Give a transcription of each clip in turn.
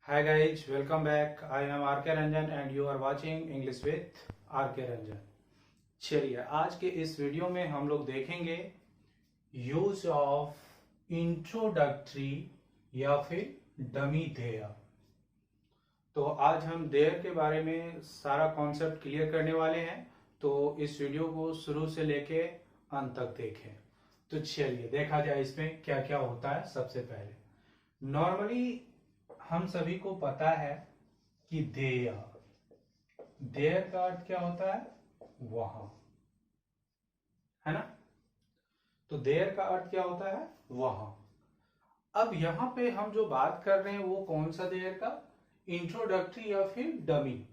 Hi guys, welcome back. I am RK Ranjan and you are watching English with RK Ranjan. चलिए आज के इस video में हम लोग देखेंगे यूज ऑफ इंट्रोडक्टरी या फिर डमी देयर। तो आज हम देयर के बारे में सारा कॉन्सेप्ट क्लियर करने वाले हैं, तो इस वीडियो को शुरू से लेके अंत तक देखें। तो चलिए देखा जाए इसमें क्या क्या होता है। सबसे पहले नॉर्मली हम सभी को पता है कि देयर का अर्थ क्या होता है, वहां, है ना। तो देयर का अर्थ क्या होता है, वहां। अब यहां पे हम जो बात कर रहे हैं वो कौन सा देयर का, इंट्रोडक्टरी या फिर डमी।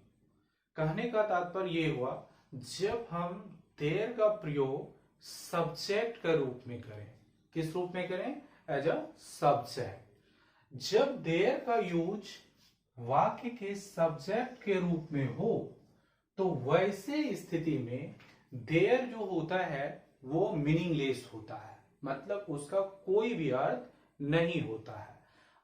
कहने का तात्पर्य ये हुआ जब हम देयर का प्रयोग सब्जेक्ट के रूप में करें। किस रूप में करें, एज अ सब्जेक्ट। जब देयर का यूज वाक्य के सब्जेक्ट के रूप में हो तो वैसे स्थिति में देयर जो होता है वो मीनिंगलेस होता है, मतलब उसका कोई भी अर्थ नहीं होता है।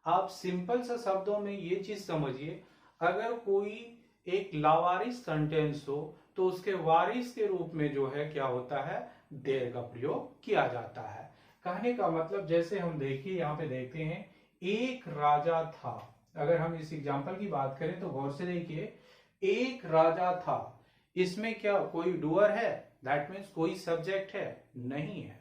आप सिंपल सा शब्दों में ये चीज समझिए, अगर कोई एक लावारिस सेंटेंस हो तो उसके वारिस के रूप में जो है क्या होता है, देयर का प्रयोग किया जाता है। कहने का मतलब जैसे हम देखिए यहाँ पे देखते हैं एक राजा था। अगर हम इस एग्जांपल की बात करें तो गौर से देखिए, एक राजा था, इसमें क्या कोई डूअर है, दैट मीन्स कोई सब्जेक्ट है, नहीं है।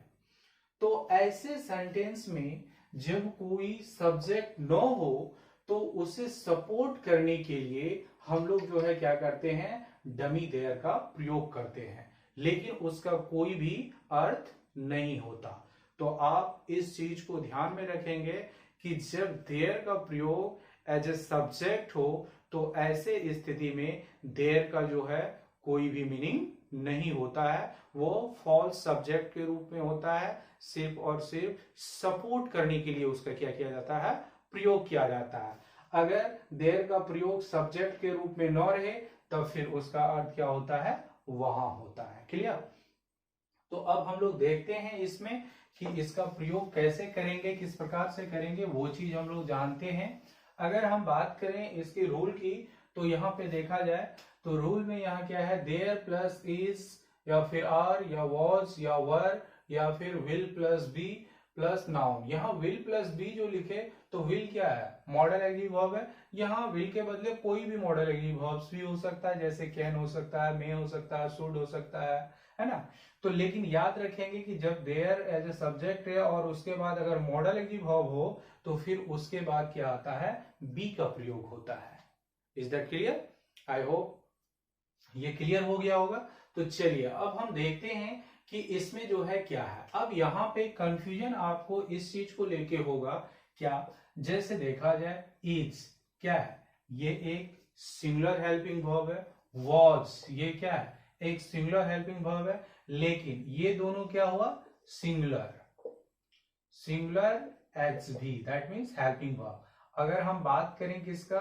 तो ऐसे सेंटेंस में जब कोई सब्जेक्ट न हो तो उसे सपोर्ट करने के लिए हम लोग जो है क्या करते हैं, डमी देयर का प्रयोग करते हैं, लेकिन उसका कोई भी अर्थ नहीं होता। तो आप इस चीज को ध्यान में रखेंगे कि जब देयर का प्रयोग एज ए सब्जेक्ट हो तो ऐसे स्थिति में देयर का जो है कोई भी मीनिंग नहीं होता है, वो फॉल्स सब्जेक्ट के रूप में होता है। सिर्फ और सिर्फ सपोर्ट करने के लिए उसका क्या किया जाता है, प्रयोग किया जाता है। अगर देयर का प्रयोग सब्जेक्ट के रूप में न रहे तब फिर उसका अर्थ क्या होता है, वहां होता है। क्लियर। तो अब हम लोग देखते हैं इसमें कि इसका प्रयोग कैसे करेंगे, किस प्रकार से करेंगे, वो चीज हम लोग जानते हैं। अगर हम बात करें इसके रूल की तो यहाँ पे देखा जाए तो रूल में यहाँ क्या है, देयर प्लस इज या फिर आर या वॉज या वर या फिर will plus be plus noun. यहाँ विल प्लस बी जो लिखे तो विल क्या है, मॉडल एग्रीव वर्ब है। यहाँ विल के बदले कोई भी मॉडल एग्रीव वर्ब्स भी हो सकता है, जैसे कैन हो सकता है, मे हो सकता है, शुड हो सकता है ना। तो लेकिन याद रखेंगे कि जब देयर एज ए सब्जेक्ट है और उसके बाद अगर मॉडल एग्रीव वर्ब हो तो फिर उसके बाद क्या आता है, बी का प्रयोग होता है। Is that clear? I hope ये क्लियर हो गया होगा। तो चलिए अब हम देखते हैं कि इसमें जो है क्या है। अब यहाँ पे कंफ्यूजन आपको इस चीज को लेके होगा क्या, जैसे देखा जाए इज क्या है, ये एक सिंगुलर हेल्पिंग वर्ब है। वॉज ये क्या है, एक सिंगुलर हेल्पिंग वर्ब है, लेकिन ये दोनों क्या हुआ, सिंगुलर एच भी, दैट मीन्स हेल्पिंग वर्ब। अगर हम बात करें किसका,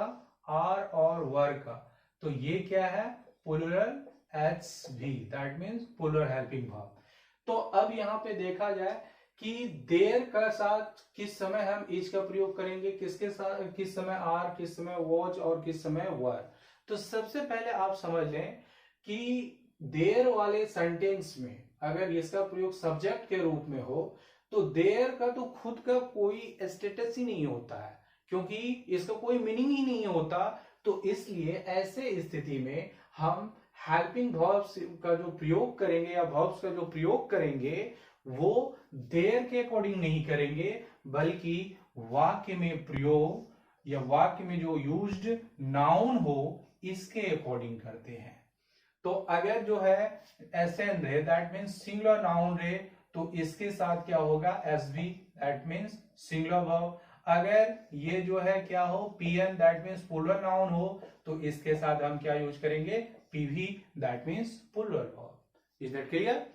आर और वर का, तो ये क्या है, प्लूरल एच भी, that means plural helping verb. तो अब यहाँ पे देखा जाए कि देयर का साथ किस समय हम इज का प्रयोग करेंगे, किसके साथ, किस समय आर, किस समय वॉच और किस समय वर। तो सबसे पहले आप समझ लें कि देयर वाले सेंटेंस में अगर इसका प्रयोग सब्जेक्ट के रूप में हो तो देयर का तो खुद का कोई स्टेटस ही नहीं होता है, क्योंकि इसका कोई मीनिंग ही नहीं होता। तो इसलिए ऐसे स्थिति में हम हेल्पिंग वर्ब्स का जो प्रयोग करेंगे या वर्ब्स का जो प्रयोग करेंगे वो देयर के अकॉर्डिंग नहीं करेंगे, बल्कि वाक्य में प्रयोग या वाक्य में जो यूज्ड नाउन हो इसके अकॉर्डिंग करते हैं। तो अगर जो है एसएन रहे, दैट मीन्स सिंगुलर नाउन रहे, तो इसके साथ क्या होगा, S B, that means singular verb. अगर ये जो है क्या हो, PN, that means plural noun हो, तो इसके साथ हम क्या यूज करेंगे, PV, that means plural verb. Is that clear?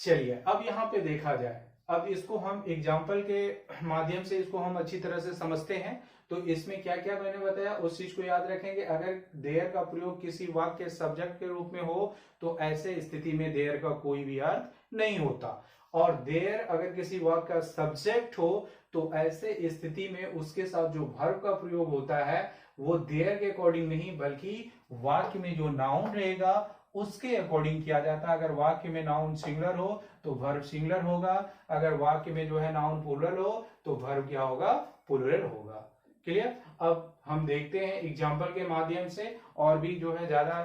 चलिए अब यहां पे देखा जाए, अब इसको हम एग्जाम्पल के माध्यम से इसको हम अच्छी तरह से समझते हैं। तो इसमें क्या क्या मैंने बताया उस चीज को याद रखेंगे। अगर देयर का प्रयोग किसी वाक्य के सब्जेक्ट के रूप में हो तो ऐसे स्थिति में देयर का कोई भी अर्थ नहीं होता, और देयर अगर किसी वाक्य का सब्जेक्ट हो तो ऐसे स्थिति में उसके साथ जो वर्ब का प्रयोग होता है वो देयर के अकॉर्डिंग नहीं बल्कि वाक्य में जो नाउन रहेगा उसके अकॉर्डिंग किया जाता है। अगर वाक्य में नाउन सिंगुलर हो तो वर्ब सिंगुलर होगा, अगर वाक्य में जो है नाउन प्लूरल हो तो वर्ब क्या होगा, प्लूरल होगा। क्लियर। अब हम देखते हैं एग्जाम्पल के माध्यम से और भी जो है ज्यादा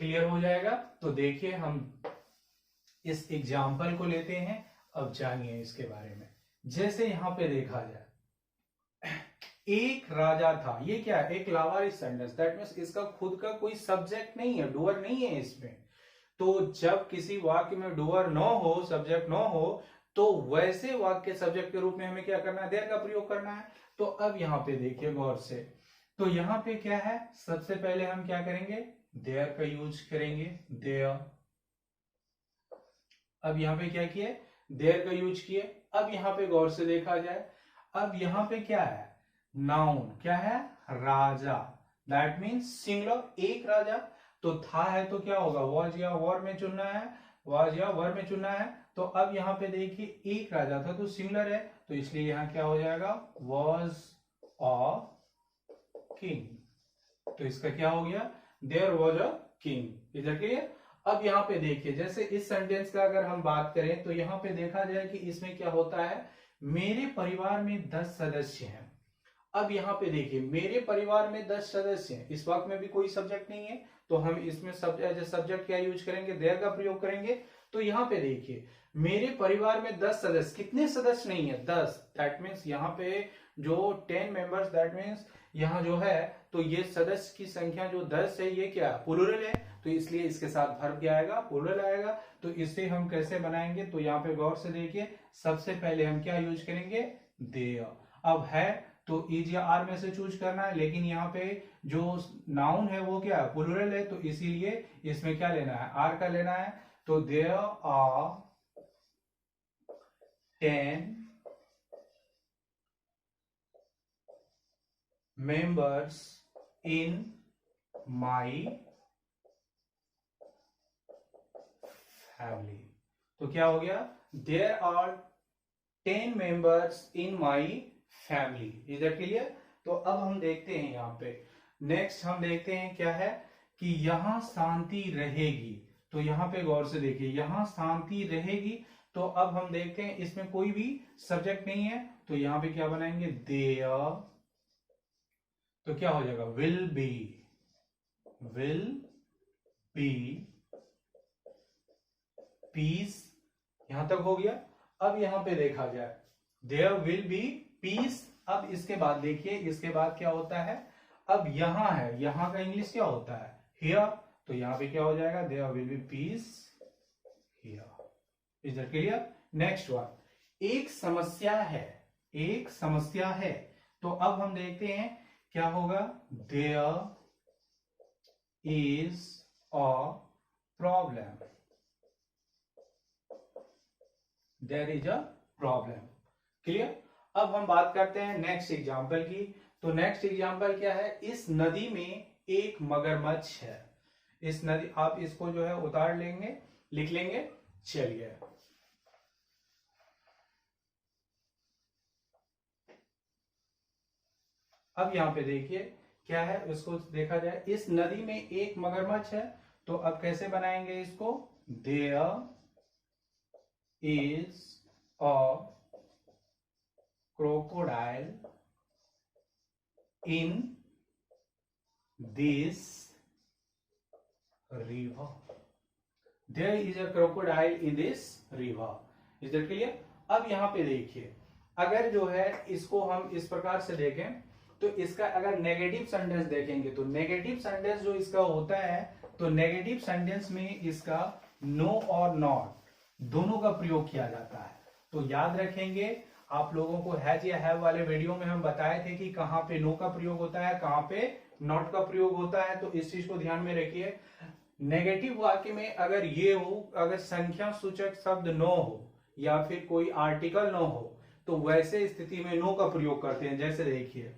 क्लियर हो जाएगा। तो देखिए हम इस एग्जाम्पल को लेते हैं, अब जानिए इसके बारे में। जैसे यहां पे देखा जाए एक राजा था, ये क्या है, एक लावारिस सेंटेंस, दैट मींस इसका खुद का कोई सब्जेक्ट नहीं है, डूअर नहीं है इसमें। तो जब किसी वाक्य में डूअर न हो, सब्जेक्ट न हो, तो वैसे वाक्य सब्जेक्ट के रूप में हमें क्या करना है, देयर का प्रयोग करना है। तो अब यहां पे देखिए गौर से, तो यहां पे क्या है, सबसे पहले हम क्या करेंगे, देयर का यूज करेंगे, देयर। अब यहां पे क्या किए, देयर का यूज किए। अब यहां पे गौर से देखा जाए, अब यहां पे क्या है, नाउन क्या है, राजा, दैट मीन्स सिंगुलर, एक राजा। तो था है तो क्या होगा, वॉज या वर में चुनना है, वॉज या वर में चुनना है। तो अब यहां पे देखिए एक राजा था तो सिंगुलर है, तो इसलिए यहां क्या हो जाएगा, वॉज अ किंग। तो इसका क्या हो गया, there was a king. Is it clear. अब यहां पे देखिए, जैसे इस सेंटेंस का अगर हम बात करें तो यहां पे देखा जाए कि इसमें क्या होता है, मेरे परिवार में 10 सदस्य हैं। अब यहां पे देखिए मेरे परिवार में 10 सदस्य हैं, इस वाक्य में भी कोई सब्जेक्ट नहीं है, तो हम इसमें सब्जेक्ट क्या यूज करेंगे, देयर का प्रयोग करेंगे। तो यहां पे देखिए मेरे परिवार में 10 सदस्य, कितने सदस्य नहीं है, 10, दैट मीन्स यहाँ पे जो 10 मेंबर्स, दैट मीन्स यहाँ जो है, तो ये सदस्य की संख्या जो 10 है ये क्या प्लूरल है, तो इसलिए इसके साथ वर्ब क्या आएगा, प्लूरल आएगा। तो इसे हम कैसे बनाएंगे, तो यहाँ पे गौर से देखिए, सबसे पहले हम क्या यूज करेंगे, देयर। अब है तो इज या आर में से चूज करना है, लेकिन यहाँ पे जो नाउन है वो क्या है, प्लूरल है, तो इसीलिए इसमें क्या लेना है, आर का लेना है। तो there are 10 members in my family। तो क्या हो गया, there are 10 members in my family। Is that clear. तो अब हम देखते हैं यहाँ पे, नेक्स्ट हम देखते हैं क्या है, कि यहां शांति रहेगी। तो यहाँ पे गौर से देखिए, यहां शांति रहेगी। तो अब हम देखते हैं इसमें कोई भी सब्जेक्ट नहीं है, तो यहाँ पे क्या बनाएंगे, देयर। तो क्या हो जाएगा, विल बी पीस। यहां तक हो गया। अब यहां पे देखा जाए, देयर विल बी पीस। अब इसके बाद देखिए, इसके बाद क्या होता है, अब यहां है, यहां का इंग्लिश क्या होता है, हियर। तो यहां पे क्या हो जाएगा, there will be peace here. Is that clear. Next one, एक समस्या है, एक समस्या है। तो अब हम देखते हैं क्या होगा, there is a problem, there is a problem. Clear. अब हम बात करते हैं नेक्स्ट एग्जाम्पल की। तो नेक्स्ट एग्जाम्पल क्या है, इस नदी में एक मगरमच्छ है। इस नदी, आप इसको जो है उतार लेंगे, लिख लेंगे। चलिए अब यहां पे देखिए क्या है, उसको देखा जाए, इस नदी में एक मगरमच्छ है। तो अब कैसे बनाएंगे इसको, there is a crocodile in this river। There is a crocodile in this river। Is that clear? अब यहां पे देखिए, अगर जो है इसको हम इस प्रकार से देखें, तो इसका अगर नेगेटिव सेंटेंस देखेंगे, तो नेगेटिव सेंटेंस जो इसका होता है, तो नेगेटिव सेंटेंस में इसका नो और नॉट दोनों का प्रयोग किया जाता है। तो याद रखेंगे, आप लोगों को हैज या हैव वाले वीडियो में हम बताए थे कि कहां पे नो का प्रयोग होता है, कहां पे नॉट का प्रयोग होता है। तो इस चीज को ध्यान में रखिए, नेगेटिव वाक्य में अगर ये हो, अगर संख्या सूचक शब्द नो हो या फिर कोई आर्टिकल नो हो, तो वैसे स्थिति में नो का प्रयोग करते हैं। जैसे देखिए,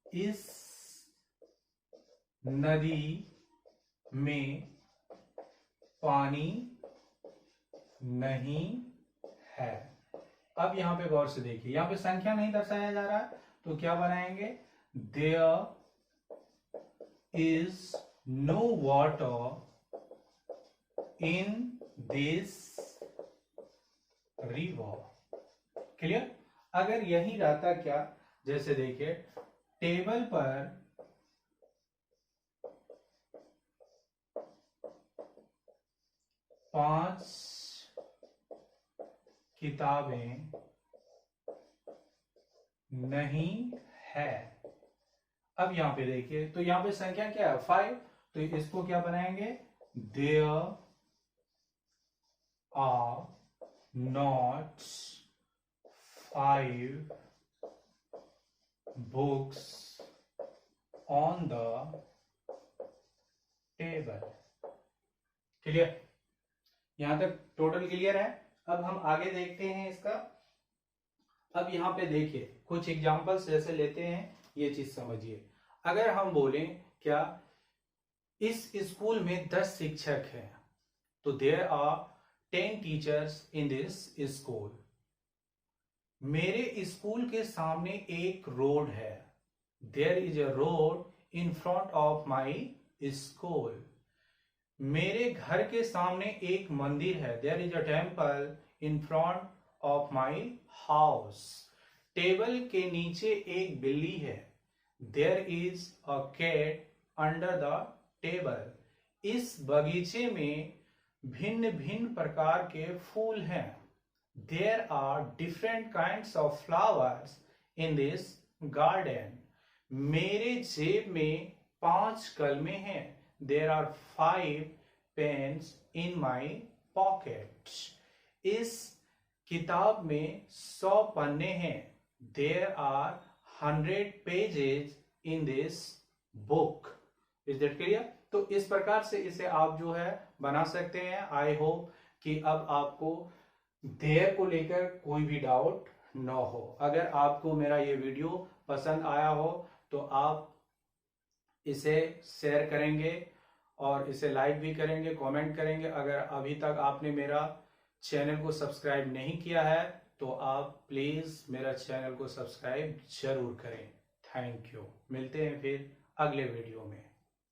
इस नदी में पानी नहीं है। अब यहाँ पे गौर से देखिए, यहाँ पे संख्या नहीं दर्शाया जा रहा है, तो क्या बनाएंगे, there is no water in this river. Clear. अगर यही रहता क्या, जैसे देखिए टेबल पर 5 किताबें नहीं है। अब यहां पे देखिए, तो यहां पे संख्या क्या है, 5, तो इसको क्या बनाएंगे, there are not 5 books on the table. Clear. यहां तक टोटल क्लियर है। अब हम आगे देखते हैं इसका। अब यहां पे देखिए कुछ एग्जांपल्स जैसे लेते हैं, ये चीज समझिए। अगर हम बोलें क्या इस स्कूल में 10 शिक्षक हैं, तो there are 10 teachers in this school. मेरे स्कूल के सामने एक रोड है, there is a road in front of my school. मेरे घर के सामने एक मंदिर है, there is a temple in front of my house. Table के नीचे एक बिल्ली है, there is a cat under the table. इस बगीचे में भिन्न भिन्न प्रकार के फूल हैं, there are different kinds of flowers in this garden. मेरे जेब में 5 कलमें हैं, there are 5 pens in my pocket. इस किताब में 100 पन्ने हैं, there are 100 pages in this book. Is that clear. तो इस प्रकार से इसे आप जो है बना सकते हैं। आई होप कि अब आपको देयर को लेकर कोई भी डाउट न हो। अगर आपको मेरा ये वीडियो पसंद आया हो तो आप इसे शेयर करेंगे और इसे लाइक भी करेंगे, कमेंट करेंगे। अगर अभी तक आपने मेरा चैनल को सब्सक्राइब नहीं किया है तो आप प्लीज मेरा चैनल को सब्सक्राइब जरूर करें। Thank you. मिलते हैं फिर अगले वीडियो में।